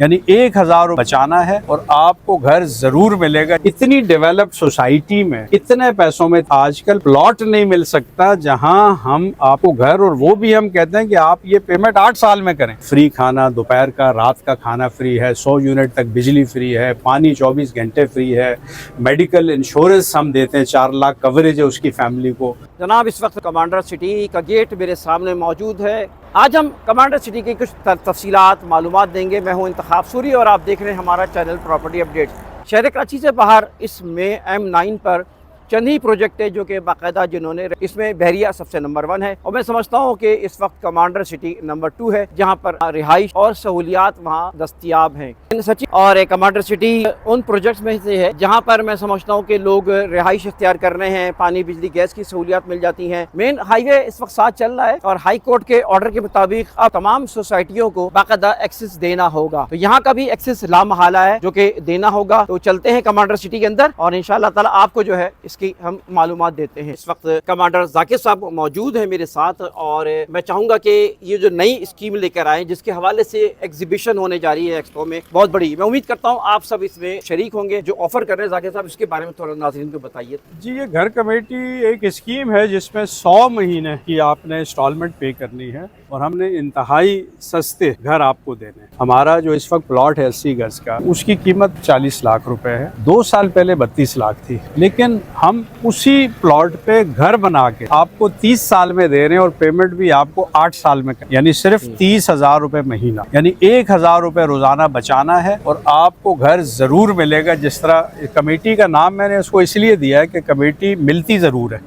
यानी 1000 बचाना है और आपको घर जरूर मिलेगा। इतनी डेवलप्ड सोसाइटी में इतने पैसों में आजकल प्लॉट नहीं मिल सकता जहां हम आपको घर, और वो भी हम कहते हैं कि आप ये पेमेंट 8 साल में करें। फ्री खाना, दोपहर का रात का खाना फ्री है, 100 यूनिट तक बिजली फ्री है, पानी 24 घंटे फ्री है, मेडिकल इंश्योरेंस हम देते हैं, 4 लाख कवरेज है उसकी फैमिली को। जनाब, इस वक्त कमांडर सिटी का गेट मेरे सामने मौजूद है। आज हम कमांडर सिटी की कुछ तफसीलात मालूमात देंगे। मैं हूं इंतखाब सूरी और आप देख रहे हैं हमारा चैनल प्रॉपर्टी अपडेट्स। शहर कराची से बाहर इसमें M9 पर चंद ही प्रोजेक्ट है जो कि बाकायदा जिन्होंने, इसमें बहरिया सबसे नंबर 1 है और मैं समझता हूँ कि इस वक्त कमांडर सिटी नंबर 2 है जहाँ पर रिहाइश और सहूलियात वहाँ दस्तियाब हैं सच्ची। और कमांडर सिटी उन प्रोजेक्ट्स में से है जहाँ पर मैं समझता हूँ कि लोग रिहाइश इख्तियार कर रहे हैं, पानी बिजली गैस की सहूलियात मिल जाती हैं। मेन हाईवे इस वक्त साथ चल रहा है और हाई कोर्ट के ऑर्डर के मुताबिक अब तमाम सोसाइटियों को बाकायदा एक्सेस देना होगा, तो यहाँ का भी एक्सेस लामहला है जो कि देना होगा। तो चलते हैं कमांडर सिटी के अंदर और इंशाअल्लाह ताला आपको जो है की हम मालूमात देते हैं। इस वक्त कमांडर जाकिर साहब मौजूद हैं मेरे साथ और मैं चाहूंगा कि ये जो नई स्कीम लेकर आए जिसके हवाले से एग्जीबिशन होने जा रही है एक्सपो में बहुत बड़ी, मैं उम्मीद करता हूँ आप सब इसमें शरीक होंगे। जो ऑफर कर रहे हैं जाकिर साहब, इसके बारे में थोड़ा नाज़रीन को बताइए। जी, ये घर कमेटी एक स्कीम है जिसमें 100 महीने की आपने इंस्टॉलमेंट पे करनी है और हमने इंतहाई सस्ते घर आपको देने। हमारा जो इस वक्त प्लॉट है 80 गज का, उसकी कीमत 40 लाख रुपए है। 2 साल पहले 32 लाख थी, लेकिन हम उसी प्लॉट पे घर बना के आपको 30 साल में दे रहे हैं और पेमेंट भी आपको 8 साल में, यानी सिर्फ 30,000 रुपए महीना, यानी 1000 रुपए रोजाना बचाना है और आपको घर जरूर मिलेगा। जिस तरह कमेटी का नाम मैंने उसको इसलिए दिया है कि कमेटी मिलती जरूर है।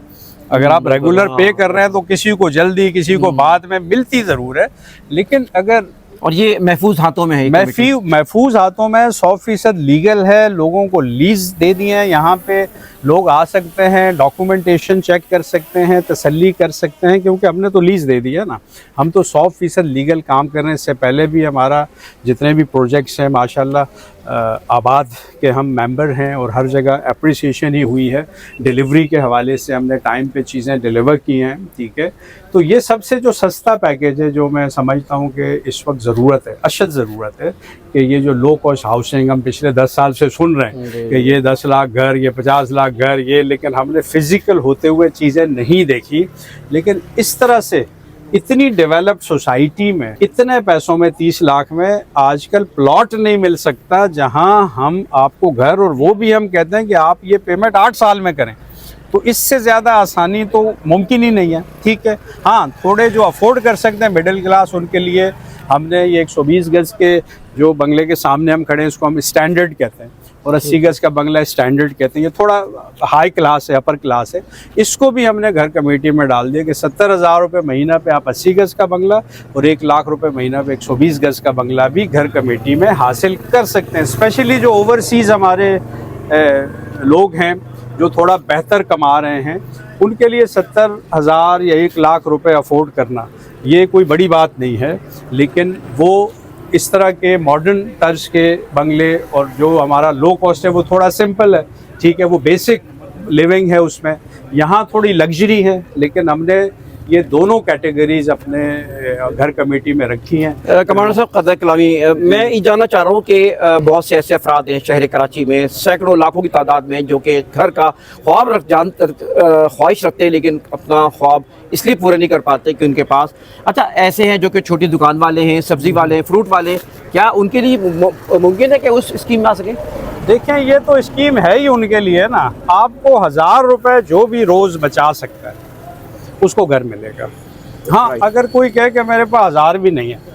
अगर आप रेगुलर पे कर रहे हैं तो किसी को जल्दी, किसी को बाद में मिलती जरूर है, लेकिन अगर, और ये महफूज हाथों में है, महफूज हाथों में 100% लीगल है। लोगों को लीज दे दिए हैं, यहाँ पे लोग आ सकते हैं, डॉक्यूमेंटेशन चेक कर सकते हैं, तसल्ली कर सकते हैं, क्योंकि हमने तो लीज दे दी है ना। हम तो 100% लीगल काम कर रहे हैं। इससे पहले भी हमारा जितने भी प्रोजेक्ट्स हैं माशाल्लाह आबाद के हम मेंबर हैं और हर जगह अप्रिसिएशन ही हुई है। डिलीवरी के हवाले से हमने टाइम पे चीज़ें डिलीवर की हैं, ठीक है। तो ये सबसे जो सस्ता पैकेज है जो मैं समझता हूँ कि इस वक्त ज़रूरत है, अशद ज़रूरत है कि ये जो लो कॉस्ट हाउसिंग हम पिछले 10 साल से सुन रहे हैं कि ये 10 लाख घर, ये 50 लाख घर, ये, लेकिन हमने फिज़िकल होते हुए चीज़ें नहीं देखी। लेकिन इस तरह से इतनी डेवलप्ड सोसाइटी में इतने पैसों में 30 लाख में आजकल प्लॉट नहीं मिल सकता जहां हम आपको घर, और वो भी हम कहते हैं कि आप ये पेमेंट 8 साल में करें। तो इससे ज़्यादा आसानी तो मुमकिन ही नहीं है, ठीक है। हाँ, थोड़े जो अफोर्ड कर सकते हैं मिडिल क्लास, उनके लिए हमने ये 120 गज के जो बंगले के सामने हम खड़े हैं इसको हम स्टैंडर्ड कहते हैं, और 80 गज का बंगला स्टैंडर्ड कहते हैं। ये थोड़ा हाई क्लास है, अपर क्लास है। इसको भी हमने घर कमेटी में डाल दिया कि 70,000 रुपये महीना पे आप 80 गज का बंगला और 1 लाख रुपए महीना पे 120 गज का बंगला भी घर कमेटी में हासिल कर सकते हैं। स्पेशली जो ओवरसीज़ हमारे लोग हैं जो थोड़ा बेहतर कमा रहे हैं, उनके लिए 70,000 या 1 लाख रुपए अफोर्ड करना ये कोई बड़ी बात नहीं है। लेकिन वो इस तरह के मॉडर्न तर्ज के बंगले, और जो हमारा लो कॉस्ट है वो थोड़ा सिंपल है, ठीक है, वो बेसिक लिविंग है, उसमें यहाँ थोड़ी लग्जरी है, लेकिन हमने ये दोनों कैटेगरीज अपने घर कमेटी में रखी हैं। कमांडर साहब कदर कलामी, मैं ये जानना चाह रहा हूँ कि बहुत से ऐसे अफराद हैं शहर कराची में, सैकड़ों लाखों की तादाद में, जो कि घर का ख्वाहिश रखते हैं लेकिन अपना ख्वाब इसलिए पूरे नहीं कर पाते कि उनके पास, अच्छा, ऐसे हैं जो कि छोटी दुकान वाले हैं, सब्जी वाले हैं, फ्रूट वाले, क्या उनके लिए मुमकिन है कि उस स्कीम में आ सके? देखें, ये तो स्कीम है ही उनके लिए ना। आपको 1000 रुपये जो भी रोज़ बचा सकता है उसको घर मिलेगा। हाँ, अगर कोई कहे कि मेरे पास 1000 भी नहीं है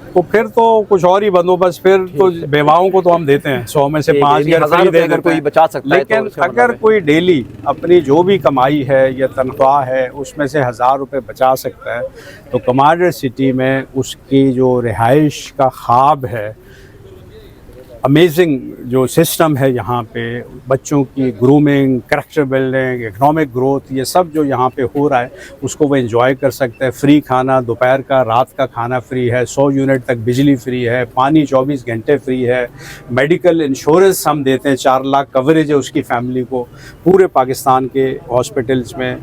तो फिर तो कुछ और ही बंदोबस्त, फिर तो बेवाओं को तो हम देते हैं 100 में से 5 घर फ्री दे देते हैं, बचा सकता है। लेकिन अगर कोई डेली अपनी जो भी कमाई है या तनख्वाह है उसमें से 1000 रुपये बचा सकता है, तो कमांडर सिटी में उसकी जो रिहाइश का ख्वाब है, अमेजिंग जो सिस्टम है यहाँ पे, बच्चों की grooming, character building, economic growth, ये सब जो यहाँ पे हो रहा है उसको वो एंजॉय कर सकते हैं। फ्री खाना, दोपहर का रात का खाना फ्री है, 100 यूनिट तक बिजली फ्री है, पानी 24 घंटे फ्री है, मेडिकल इंश्योरेंस हम देते हैं, 4 लाख कवरेज है उसकी फैमिली को पूरे पाकिस्तान के हॉस्पिटल्स में।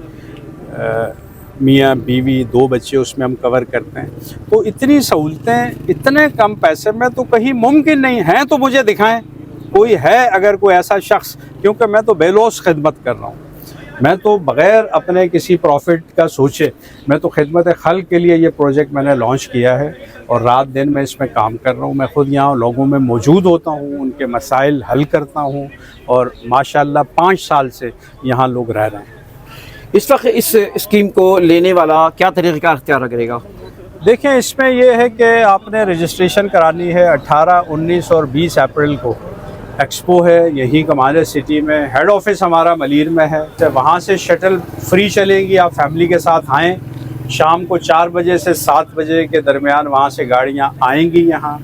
मियाँ बीवी 2 बच्चे उसमें हम कवर करते हैं। तो इतनी सहूलतें इतने कम पैसे में तो कहीं मुमकिन नहीं है, तो मुझे दिखाएं कोई है अगर कोई ऐसा शख्स, क्योंकि मैं तो बेलौस खिदमत कर रहा हूँ। मैं तो बग़ैर अपने किसी प्रॉफिट का सोचे, मैं तो खिदमत खल के लिए ये प्रोजेक्ट मैंने लॉन्च किया है और रात दिन मैं इसमें काम कर रहा हूँ। मैं ख़ुद यहाँ लोगों में मौजूद होता हूँ, उनके मसाइल हल करता हूँ और माशाल्लाह 5 साल से यहाँ लोग रह रहे हैं। इस वक्त इस स्कीम को लेने वाला क्या तरीक़ा अख्तियार करेगा? देखें, इसमें यह है कि आपने रजिस्ट्रेशन करानी है 18, 19 और 20 अप्रैल को एक्सपो है यही कमांडर सिटी में। हेड ऑफिस हमारा मलीर में है, तो वहाँ से शटल फ्री चलेगी। आप फैमिली के साथ आएँ, शाम को 4 बजे से 7 बजे के दरमियान वहाँ से गाड़ियाँ आएंगी, यहाँ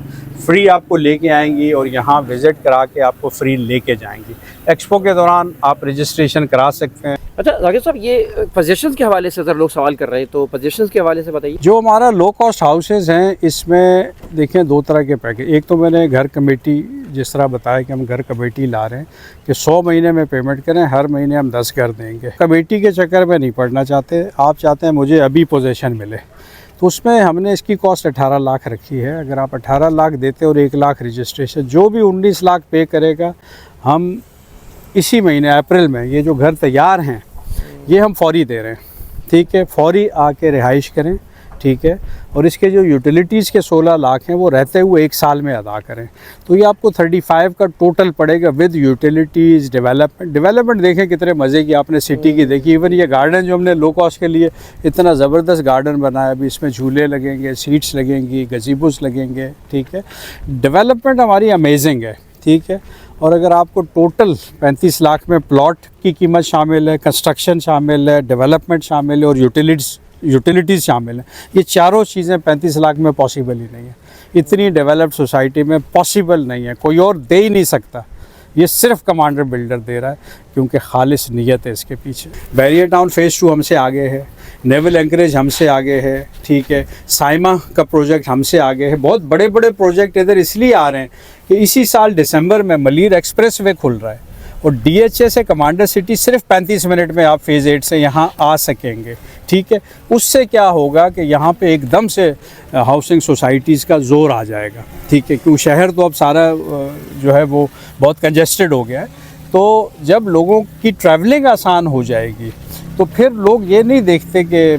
फ्री आपको लेके आएंगी और यहाँ विज़िट करा के आपको फ्री लेके जाएंगी। एक्सपो के दौरान आप रजिस्ट्रेशन करा सकते हैं। अच्छा जाकिर साहब, ये पोजीशंस के हवाले से ज़रा लोग सवाल कर रहे हैं, तो पोजीशंस के हवाले से बताइए। जो हमारा लो कॉस्ट हाउसेज हैं, इसमें देखें 2 तरह के पैकेज। एक तो मैंने घर कमेटी जिस तरह बताया कि हम घर कमेटी ला रहे हैं कि 100 महीने में पेमेंट करें, हर महीने हम 10 घर देंगे। कमेटी के चक्कर में नहीं पड़ना चाहते, आप चाहते हैं मुझे अभी पोजीशन मिले, तो उसमें हमने इसकी कॉस्ट 18 लाख रखी है। अगर आप 18 लाख देते और 1 लाख रजिस्ट्रेशन, जो भी 19 लाख पे करेगा, हम इसी महीने अप्रैल में ये जो घर तैयार हैं ये हम फौरी दे रहे हैं। ठीक है, फौरी आके रिहाइश करें। ठीक है, और इसके जो यूटिलिटीज़ के 16 लाख हैं वो रहते हुए 1 साल में अदा करें, तो ये आपको 35 का टोटल पड़ेगा विद यूटिलिटीज़। डेवलपमेंट देखें कितने मज़े की आपने सिटी की देखी। इवन ये गार्डन जो हमने लो कॉस्ट के लिए इतना ज़बरदस्त गार्डन बनाया, अभी इसमें झूले लगेंगे, सीट्स लगेंगी, गजीबोस लगेंगे। ठीक है, डेवलपमेंट हमारी अमेजिंग है। ठीक है, और अगर आपको टोटल 35 लाख में प्लॉट की कीमत शामिल है, कंस्ट्रक्शन शामिल है, डेवलपमेंट शामिल है और यूटिलिटीज़ शामिल है, ये चारों चीज़ें 35 लाख में पॉसिबल ही नहीं है। इतनी डेवलप्ड सोसाइटी में पॉसिबल नहीं है, कोई और दे ही नहीं सकता। ये सिर्फ कमांडर बिल्डर दे रहा है, क्योंकि खालिस नीयत है इसके पीछे। बैरियर टाउन फ़ेज़ 2 हमसे आगे है, नेवल एंकरेज हमसे आगे है। ठीक है, साइमा का प्रोजेक्ट हमसे आगे है। बहुत बड़े बड़े प्रोजेक्ट इधर इसलिए आ रहे हैं कि इसी साल दिसंबर में मलीर एक्सप्रेस वे खुल रहा है और DHA से कमांडर सिटी सिर्फ 35 मिनट में आप फ़ेज़ 8 से यहाँ आ सकेंगे। ठीक है, उससे क्या होगा कि यहाँ पे एकदम से हाउसिंग सोसाइटीज़ का ज़ोर आ जाएगा। ठीक है, क्योंकि शहर तो अब सारा जो है वो बहुत कंजेस्टेड हो गया है, तो जब लोगों की ट्रैवलिंग आसान हो जाएगी तो फिर लोग ये नहीं देखते कि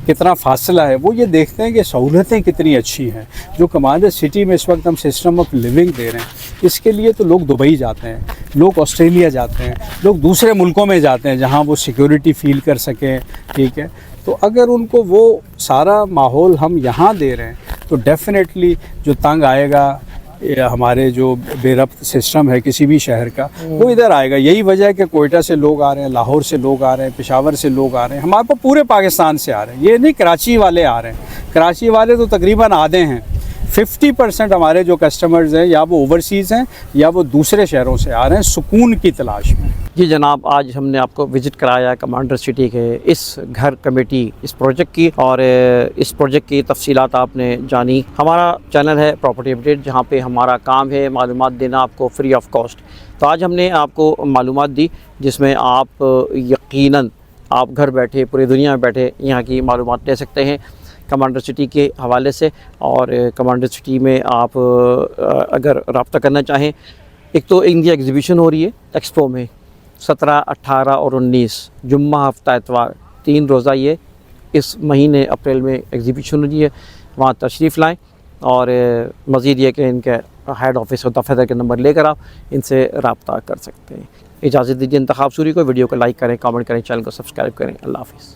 कितना फासला है, वो ये देखते हैं कि सहूलतें कितनी अच्छी हैं। जो कमांडर सिटी में इस वक्त हम सिस्टम ऑफ लिविंग दे रहे हैं, इसके लिए तो लोग दुबई जाते हैं, लोग ऑस्ट्रेलिया जाते हैं, लोग दूसरे मुल्कों में जाते हैं जहां वो सिक्योरिटी फील कर सकें। ठीक है, तो अगर उनको वो सारा माहौल हम यहाँ दे रहे हैं तो डेफिनेटली जो तंग आएगा हमारे जो बेरब्त सिस्टम है किसी भी शहर का, वो इधर आएगा। यही वजह है कि कोयटा से लोग आ रहे हैं, लाहौर से लोग आ रहे हैं, पेशावर से लोग आ रहे हैं, हमारे पास पूरे पाकिस्तान से आ रहे हैं। ये नहीं कराची वाले आ रहे हैं, कराची वाले तो तकरीबन आधे हैं। 50% हमारे जो कस्टमर्स हैं या वो ओवरसीज़ हैं या वो दूसरे शहरों से आ रहे हैं सुकून की तलाश में। जी जनाब, आज हमने आपको विज़िट कराया कमांडर सिटी के इस घर कमेटी इस प्रोजेक्ट की, और इस प्रोजेक्ट की तफसीलात आपने जानी। हमारा चैनल है प्रॉपर्टी अपडेट, जहाँ पे हमारा काम है मालूमात देना आपको फ्री ऑफ कॉस्ट। तो आज हमने आपको मालूमात दी जिसमें आप यकीनन आप घर बैठे पूरी दुनिया में बैठे यहाँ की मालूमात ले सकते हैं कमांडर सिटी के हवाले से। और कमांडर सिटी में आप अगर रब्ता करना चाहें, एक तो इनकी एग्ज़िबिशन हो रही है एक्सपो में 17, 18 और 19 जुम्मा हफ्ता इतवार 3 रोज़ा ये इस महीने अप्रैल में एग्ज़िबिशन हो रही है, वहाँ तशरीफ़ लाएँ। और मज़ीद ये कि इनके हेड ऑफिस और दफ़तर के नंबर लेकर आप इनसे रब्ता कर सकते हैं। इजाज़त दीजिए इंतखाब सूरी को। वीडियो को लाइक करें, कमेंट करें, चैनल को सब्सक्राइब करें। अल्लाह हाफ़िज़।